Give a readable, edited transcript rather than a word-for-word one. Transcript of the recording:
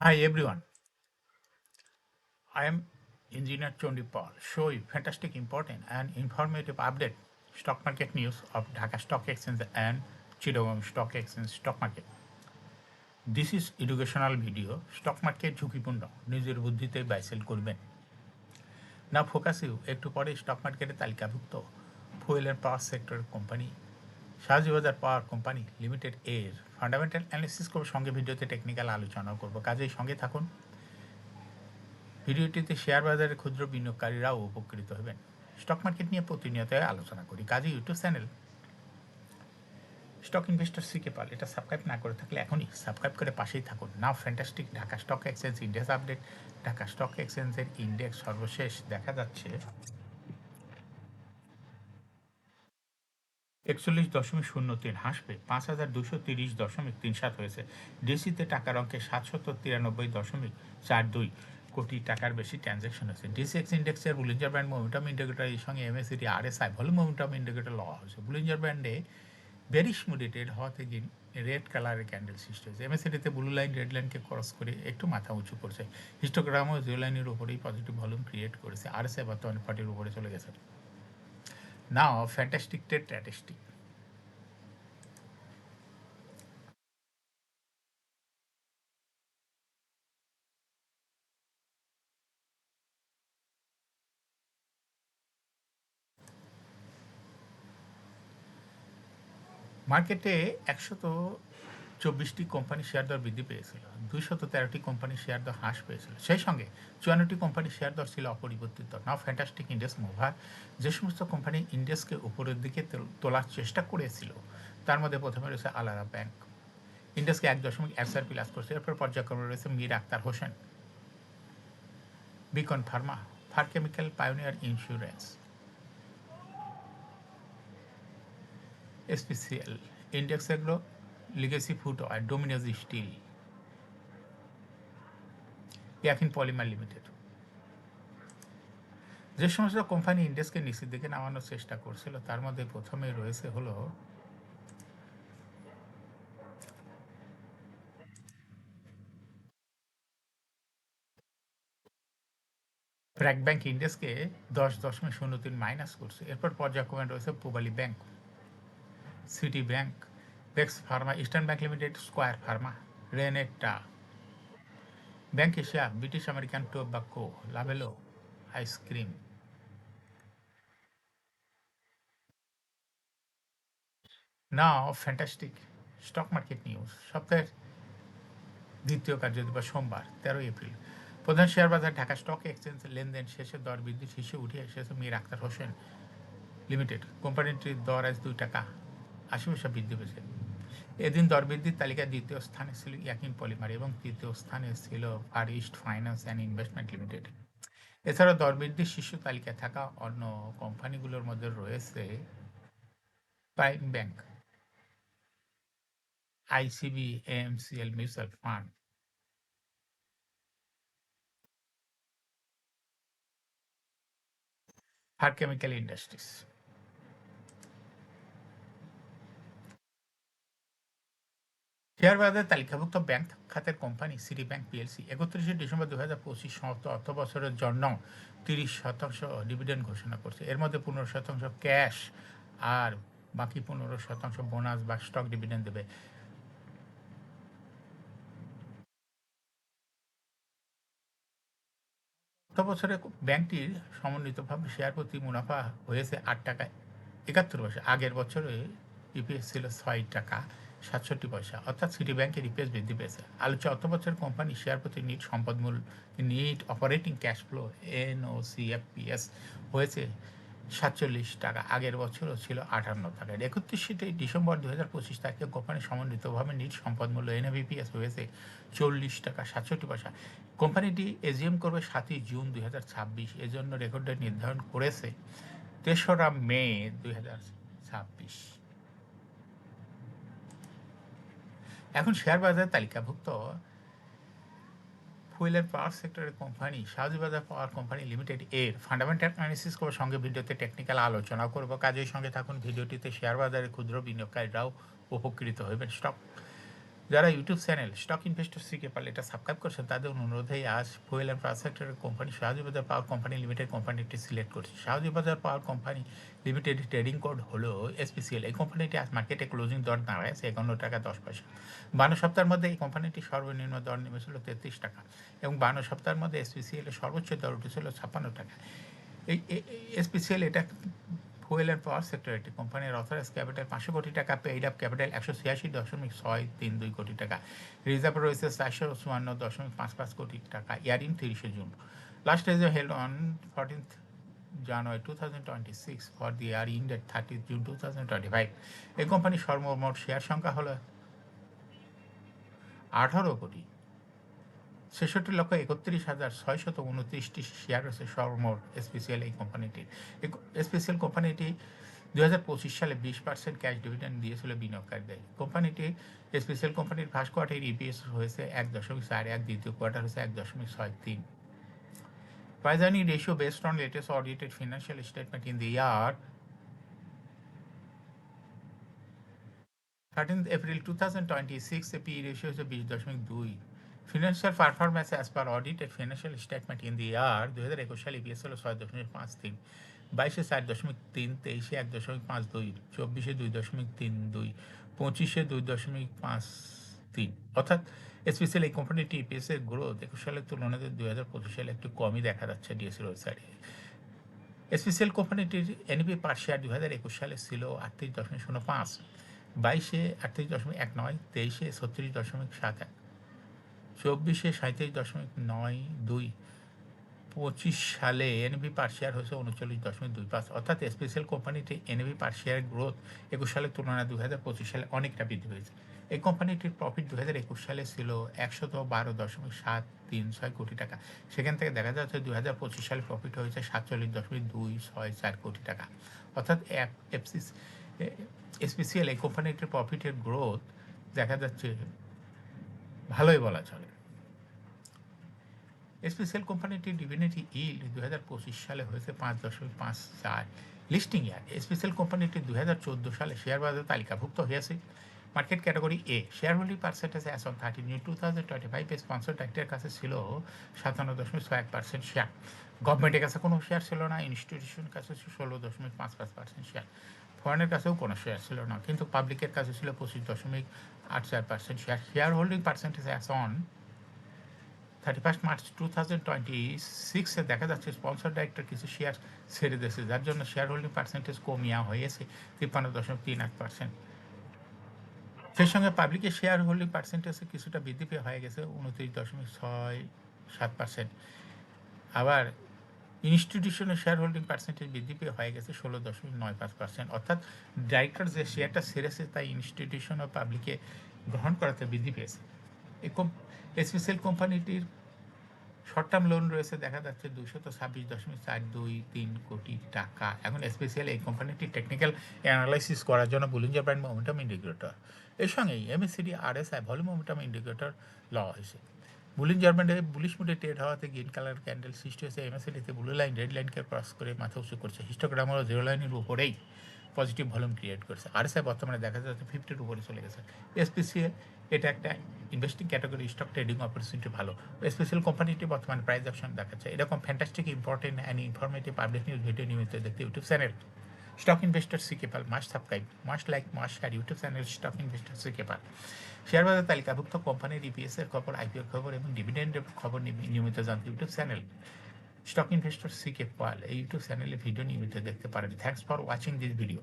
Hi everyone, I am Engineer Chondipal. Show you fantastic, important and informative update stock market news of Dhaka Stock Exchange and Chittagong Stock Exchange stock market. This is educational video. Stock market ঝুঁকিপূর্ণ নিজের বুদ্ধিতে বাইসেল করবেন না focus you একটু পরে stock মার্কেটে তালিকাভুক্ত fuel and power সেক্টরের কোম্পানি শাহজিবাজার পাওয়ার কোম্পানি লিমিটেড এর ফান্ডামেন্টাল অ্যানালিসিস করব, সঙ্গে ভিডিওতে টেকনিক্যাল আলোচনাও করব। কাজেই সঙ্গে থাকুন। ভিডিওটিতে শেয়ার বাজারের ক্ষুদ্র বিনিয়োগকারীরাও উপকৃত হবেন। স্টক মার্কেট নিয়ে প্রতিনিয়ত আলোচনা করি। কাজে YouTube channel stock investor CK পাল এটা সাবস্ক্রাইব না করে থাকলে এখনই সাবস্ক্রাইব করে পাশেই থাকুন। Now fantastic Dhaka stock exchange index update. Dhaka stock এক্সচেঞ্জের ইন্ডেক্স সর্বশেষ দেখা যাচ্ছে 41.03 হ্রাস পেয়ে 5,230.37 হয়েছে। ডিসিতে টাকার অঙ্কে 793.42 কোটি টাকার বেশি ট্রানজ্যাকশন হয়েছে। ডিসিএক্স ইন্ডেক্সের বুলিঞ্জার ব্যান্ড মোমেন্টাম ইন্ডিকেটরের সঙ্গে MACD RSI volume momentum indicator লওয়া হয়েছে। বুলিঞ্জার ব্যান্ডে বেরিশ মুডে ট্রেড হওয়া থেকে রেড কালারের ক্যান্ডেল সৃষ্টি হয়েছে। এমএসিডিতে ব্লু লাইন রেড লাইনকে ক্রস করে একটু মাথা উঁচু করছে। হিস্টোগ্রামও জিরো লাইনের উপরেই পজিটিভ ভলিউম ক্রিয়েট করেছে। আরএসআই বর্তমানে 40 উপরে চলে গেছে। নাও ফ্যান্টাস্টিক ট্রেড স্ট্যাটিস্টিক। মার্কেটে 124টি কোম্পানি শেয়ার দর বৃদ্ধি পেয়েছিল, 213টি কোম্পানি শেয়ার দর হ্রাস পেয়েছিল। সেই সঙ্গে 54টি কোম্পানি শেয়ার দর ছিল অপরিবর্তিত। নাও ফ্যান্টাস্টিক ইন্ডেক্স মুভার। যে সমস্ত কোম্পানি ইন্ডেক্সকে উপরের দিকে তোলার চেষ্টা করেছিল তার মধ্যে প্রথমে রয়েছে আলাদা ব্যাংক, ইন্ডেক্সকে 1.1 প্লাস করছে। এরপর পর্যায়ক্রমে রয়েছে Mir Akter Hossain, Beacon Pharma, Far Chemical, Pioneer Insurance, SPCL, Index Agro, Legacy Food Oil, Dominage Steel, Yakin Polymer Limited. যে সমস্ত কোম্পানি ইন্ডেক্সকে নিচের দিকে নামানোর চেষ্টা করছিল তার মধ্যে প্রথমে রয়েছে হলো ব্র্যাক ব্যাংক, ইন্ডেক্সকে 10.03 মাইনাস করছে। এরপর পর্যায়ক্রমে রয়েছে পূবালী ব্যাংক, সিটি ব্যাংক, বেক্স pharma, eastern bank limited, square pharma, Renata, bank Asia, British American tobacco, Lovello ice cream. Now fantastic stock market news. সপ্তাহের দ্বিতীয় কার্যদিবস সোমবার 13 এপ্রিল। প্রধান শেয়ার বাজার ঢাকা স্টক এক্সচেঞ্জ লেনদেন শেষে দর বৃদ্ধি শীর্ষে উঠে এসেছে মীর আক্তার হোসেন লিমিটেড। কোম্পানিটির দর আজ 2 টাকা 80 পয়সা বৃদ্ধি পেয়েছে। এদিন দর বৃদ্ধির তালিকায় দ্বিতীয় স্থানে ছিল ইয়াকিন পলিমার এবং তৃতীয় স্থানে ছিল Far East Finance and Investment Limited. এছাড়া দর বৃদ্ধির শীর্ষ তালিকায় থাকা অন্য কোম্পানিগুলোর মধ্যে রয়েছে Prime Bank, ICB, AMCL mutual fund, Far Chemical Industries. Share বাজারে তালিকাভুক্ত ব্যাংক খাতের company City Bank PLC 31 December 2025 সমাপ্ত অর্থ বছরের জন্য 30% ডিভিডেন্ড ঘোষণা করছে। এর মধ্যে 15% ক্যাশ আর বাকি 15% বোনাস বা স্টক ডিভিডেন্ড দেবে। অর্থ বছরে ব্যাংকটির সমন্বিতভাবে শেয়ার প্রতি মুনাফা হয়েছে 8 টাকা 71 পয়সা। আগের বছরে ইপিএস ছিল 6 টাকা 67 পয়সা, অর্থাৎ সিটি ব্যাংকের ইপিএস বৃদ্ধি পেয়েছে। আলোচ্য অর্থ বছরের কোম্পানি শেয়ার প্রতি নিট সম্পদ মূল্য, নিট অপারেটিং ক্যাশ ফ্লো এনওসিএফপিএস হয়েছে 47 টাকা, আগের বছরও ছিল 58 টাকা। 31 ডিসেম্বর 2025 তারিখে কোম্পানি সমন্বিতভাবে নিট সম্পদ মূল্য এনএভিপিএস হয়েছে 40 টাকা 67 পয়সা। কোম্পানিটি এজিএম করবে 7 জুন 2026, এজন্য রেকর্ড ডেট নির্ধারণ করেছে 3রা মে 2026। এখন শেয়ার বাজারে তালিকাভুক্ত ফুয়েল অ্যান্ড পাওয়ার সেক্টরের কোম্পানি শাহজিবাজার পাওয়ার কোম্পানি লিমিটেড এর ফান্ডামেন্টাল অ্যানালিসিস করব, সঙ্গে ভিডিওতে টেকনিক্যাল আলোচনা করব। কাজের সঙ্গে থাকুন। ভিডিওটিতে শেয়ার বাজারের ক্ষুদ্র বিনিয়োগকারীরাও উপকৃত হবেন। স্টক যারা ইউটিউব চ্যানেল স্টক ইনভেস্টর সিকে পারলে এটা সাবস্ক্রাইব করছেন তাদের অনুরোধেই আজ ফুয়েল অ্যান্ড পাওয়ার সেক্টরের কোম্পানি শাহজিবাজার পাওয়ার কোম্পানি লিমিটেড কোম্পানিটি সিলেক্ট করছি। শাহজিবাজার পাওয়ার কোম্পানি লিমিটেড ট্রেডিং কোড হলো এসপিসিএল। এই কোম্পানিটি আজ মার্কেটে ক্লোজিং দর দাঁড়ায় 51 টাকা 10 পয়সা। 52 সপ্তাহের মধ্যে এই কোম্পানিটি সর্বনিম্ন দর নেমেছিল 33 টাকা এবং 52 সপ্তাহের মধ্যে এসপিসিএল এর সর্বোচ্চ দর উঠেছিল 56 টাকা। এই এসপিসিএল এটা ফুয়েল অ্যান্ড পাওয়ার সেক্টর একটি কোম্পানির অথরাইজ ক্যাপিটাল 500 কোটি টাকা, পেইড আপ ক্যাপিটাল 186.632 কোটি টাকা, রিজার্ভ রয়েছে 454.55 কোটি টাকা। Earring 30 June. Last reserve held on 14th January 2026 for the year ended 30th June 2025। এই কোম্পানির সর্বমোট শেয়ার সংখ্যা হলো 18,61,31,629টি শেয়ার রয়েছে সর্বমোট এসপিসিএল এই কোম্পানিটির। এসপিসিএল কোম্পানিটি 2025 সালে 20% ক্যাশ ডিভিডেন্ড দিয়েছিল বিনিয়োগকারীদের। কোম্পানিটি এসপিসিএল কোম্পানির ফার্স্ট কোয়ার্টার ইপিএস হয়েছে 1.41, দ্বিতীয় কোয়ার্টার হয়েছে 1.63। Price earning ratio based on latest audited financial statement in the year 13th April 2026, the P/E ratio is 20.2। Financial performance as per audited financial statement in the year 2021 সালে EPS হলো 6.53, 22-এ 4.3, 23-এ 1.52, 24-এ 2.32, 25-এ 2.53। অর্থাৎ specially এই কোম্পানিটি EPS এর growth 21 সালের তুলনায় 2025 সালে একটু কমই দেখা যাচ্ছে ডিএসসির ওয়েবসাইটে। স্পেশাল কোম্পানিটির এনএপি পার শেয়ার 2021 সালে ছিল 38.05, 22-এ 38.19, 23-এ 36.71, 24-এ 37.92, 25 সালে এনএপি পার শেয়ার হয়েছে 39.25। অর্থাৎ স্পেশাল কোম্পানিটি এনএপি পার শেয়ার গ্রোথ 21 সালের তুলনায় 2025 সালে অনেকটা বৃদ্ধি হয়েছে। এই কোম্পানিটির প্রফিট 2021 সালে ছিল 112.736 কোটি টাকা। সেখান থেকে দেখা যাচ্ছে 2025 সালে প্রফিট হয়েছে 47.264 কোটি টাকা। অর্থাৎ এসপিসিএল এই কোম্পানিটির প্রফিটের গ্রোথ দেখা যাচ্ছে ভালোই বলা চলে। স্পেশাল কোম্পানিটির ডিভিডেন্ড ইল্ড 2025 সালে হয়েছে 5.54। লিস্টিং ইয়ার স্পেশাল কোম্পানিটি 2014 সালে শেয়ার বাজারে তালিকাভুক্ত হয়েছে। Market category A. Share holding percentage as on 13 June 2025 sponsor ডাইরেক্টরের কাছে ছিল 57.61% শেয়ার। গভর্নমেন্টের কাছে কোনো শেয়ার ছিল না, ইনস্টিটিউশনের কাছে ছিল 16.55% শেয়ার, ফরেনের কাছেও কোনো শেয়ার ছিল না, কিন্তু পাবলিকের কাছে ছিল 25.84% share. Share holding percentage as on 31 March 2026 দেখা যাচ্ছে স্পন্সর ডাইরেক্টর কিছু শেয়ার ছেড়ে দিয়েছে, যার জন্য শেয়ার হোল্ডিং পার্সেন্টেজ কমিয়া হয়েছে 53.38%। সেই সঙ্গে পাবলিকের শেয়ার হোল্ডিং পার্সেন্টেজে কিছুটা বৃদ্ধি পেয়ে হয়ে গেছে 29.67%। আবার ইনস্টিটিউশনের শেয়ার হোল্ডিং পার্সেন্টেজ বৃদ্ধি পেয়ে হয়ে গেছে 16.95%। অর্থাৎ ডাইরেক্টর যে শেয়ারটা ছেড়েছে তাই ইনস্টিটিউশন ও পাবলিকে গ্রহণ করাতে বৃদ্ধি পেয়েছে। এই স্পেশাল কোম্পানিটির শর্ট টার্ম লোন রয়েছে দেখা যাচ্ছে 226.423 কোটি টাকা। এখন স্পেশালি এই কোম্পানিটি টেকনিক্যাল অ্যানালাইসিস করার জন্য বুলিঞ্জার ব্যান্ড মোমেন্টাম ইন্ডিকেটর এর সঙ্গেই MSCD RSI volume momentum indicator লওয়া হয়েছে। বুলিঞ্জার ব্যান্ডে বুলিশ মুডে ট্রেড হওয়াতে গ্রিন কালার ক্যান্ডেল সৃষ্টি হয়েছে। এমএসসিডিতে ব্লু লাইন রেড লাইনকে ক্রস করে মাথা উঁচু করছে। হিস্টোগ্রামও জিরো লাইনের উপরেই পজিটিভ ভলিউম ক্রিয়েট করছে। আরএসআই বর্তমানে দেখা যাচ্ছে 50-এর উপরে চলে গেছে। এসপিসিএল এটা একটা investing category stock trading opportunity ভালো। স্পেশাল কোম্পানিটি বর্তমানে প্রাইস অপশন দেখাচ্ছে। এরকম fantastic important and informative public news video নিয়মিত দেখতে YouTube channel stock investor CK Pal must subscribe, must like, must share YouTube channel stock investor CK Pal. Share বাজার তালিকাভুক্ত কোম্পানির ইপিএস এর খবর, আইপিওর খবর এবং ডিভিডেন্ডের খবর নিয়মিত জানতে YouTube channel stock investor CK পাল এই ইউটিউব চ্যানেলে ভিডিও নিয়মিত দেখতে পারেন। Thanks for watching this video.